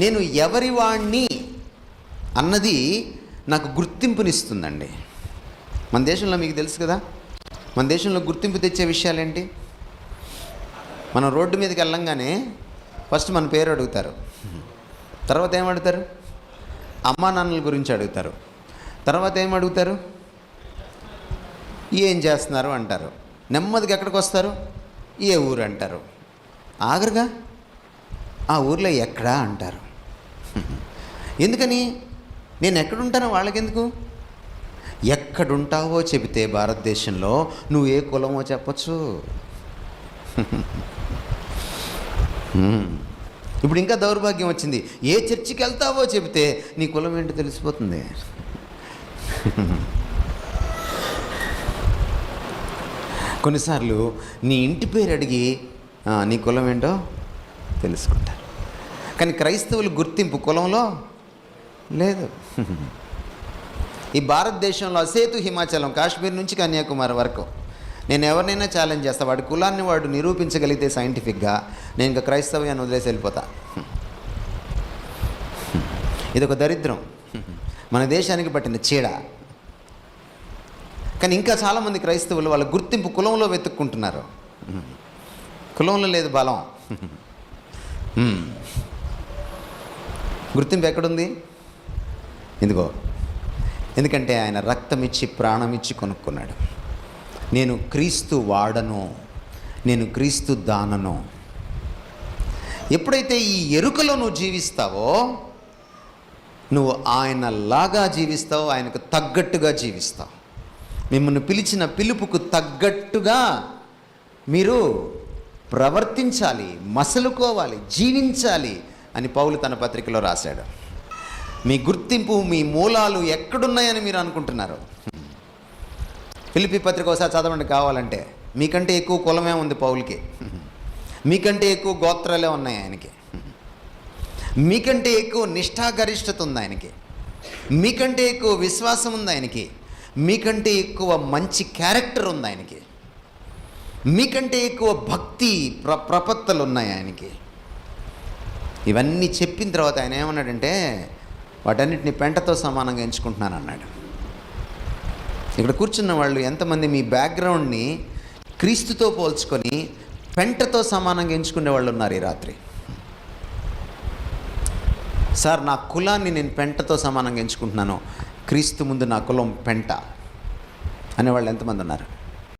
నేను ఎవరి వాణ్ణి అన్నది నాకు గుర్తింపునిస్తుందండి. మన దేశంలో మీకు తెలుసు కదా, మన దేశంలో గుర్తింపు తెచ్చే విషయాలేంటి? మనం రోడ్డు మీదకి వెళ్ళంగానే ఫస్ట్ మన పేరు అడుగుతారు, తర్వాత ఏమడుగుతారు? అమ్మా నాన్నల గురించి అడుగుతారు, తర్వాత ఏమడుగుతారు? ఏం చేస్తున్నారు అంటారు. నెమ్మదిగా ఎక్కడికి వస్తారు? ఏ ఊరు అంటారు. ఆఖరుగా ఆ ఊర్లో ఎక్కడా అంటారు. ఎందుకని? నేను ఎక్కడుంటానో వాళ్ళకెందుకు? ఎక్కడుంటావో చెబితే భారతదేశంలో నువ్వు ఏ కులమో చెప్పచ్చు. ఇప్పుడు ఇంకా దౌర్భాగ్యం వచ్చింది, ఏ చర్చికి వెళ్తావో చెబితే నీ కులం ఏంటో తెలిసిపోతుంది. కొన్నిసార్లు నీ ఇంటి పేరు అడిగి నీ కులం ఏంటో తెలుసుకుంటారు. కానీ క్రైస్తవుల గుర్తింపు కులంలో లేదు. ఈ భారతదేశంలో అసేతు హిమాచలం, కాశ్మీర్ నుంచి కన్యాకుమారి వరకు నేను ఎవరినైనా ఛాలెంజ్ చేస్తా, వాడి కులాన్ని వాడు నిరూపించగలిగితే సైంటిఫిక్గా, నేను ఇంకా క్రైస్తవ్యాన్ని వదిలేసి వెళ్ళిపోతా. ఇదొక దరిద్రం, మన దేశానికి పట్టిన చీడ. కానీ ఇంకా చాలామంది క్రైస్తవులు వాళ్ళ గుర్తింపు కులంలో వెతుక్కుంటున్నారు. కులంలో లేదు బలం. గుర్తింపు ఎక్కడుంది? ఎందుకో, ఎందుకంటే ఆయన రక్తం ఇచ్చి ప్రాణం ఇచ్చి కొనుక్కున్నాడు. నేను క్రీస్తు వాడను, నేను క్రీస్తు దానను. ఎప్పుడైతే ఈ ఎరుకలో నువ్వు జీవిస్తావో, నువ్వు ఆయనలాగా జీవిస్తావు, ఆయనకు తగ్గట్టుగా జీవిస్తావు. మిమ్మల్ని పిలిచిన పిలుపుకు తగ్గట్టుగా మీరు ప్రవర్తించాలి, మసలుకోవాలి, జీవించాలి అని పౌలు తన పత్రికలో రాశాడు. మీ గుర్తింపు, మీ మూలాలు ఎక్కడున్నాయని మీరు అనుకుంటున్నారు? ఫిలిప్పీ పత్రిక ఒకసారి చదవండి కావాలంటే. మీకంటే ఎక్కువ కులమే ఉంది పౌలుకి, మీకంటే ఎక్కువ గోత్రాలే ఉన్నాయి ఆయనకి, మీకంటే ఎక్కువ నిష్ఠాగరిష్టత ఉంది ఆయనకి, మీకంటే ఎక్కువ విశ్వాసం ఉంది ఆయనకి, మీకంటే ఎక్కువ మంచి క్యారెక్టర్ ఉంది ఆయనకి, మీకంటే ఎక్కువ భక్తి ప్రపత్తులు ఉన్నాయి ఆయనకి. ఇవన్నీ చెప్పిన తర్వాత ఆయన ఏమన్నాడంటే, వాటన్నిటిని పెంటతో సమానంగా ఎంచుకుంటున్నాను అన్నాడు. ఇక్కడ కూర్చున్న వాళ్ళు ఎంతమంది మీ బ్యాక్గ్రౌండ్ని క్రీస్తుతో పోల్చుకొని పెంటతో సమానంగా ఎంచుకునే వాళ్ళు ఉన్నారు ఈ రాత్రి? సార్, నా కులాన్ని నేను పెంటతో సమానంగా ఎంచుకుంటున్నాను, క్రీస్తు ముందు నా కులం పెంట అనేవాళ్ళు ఎంతమంది ఉన్నారు?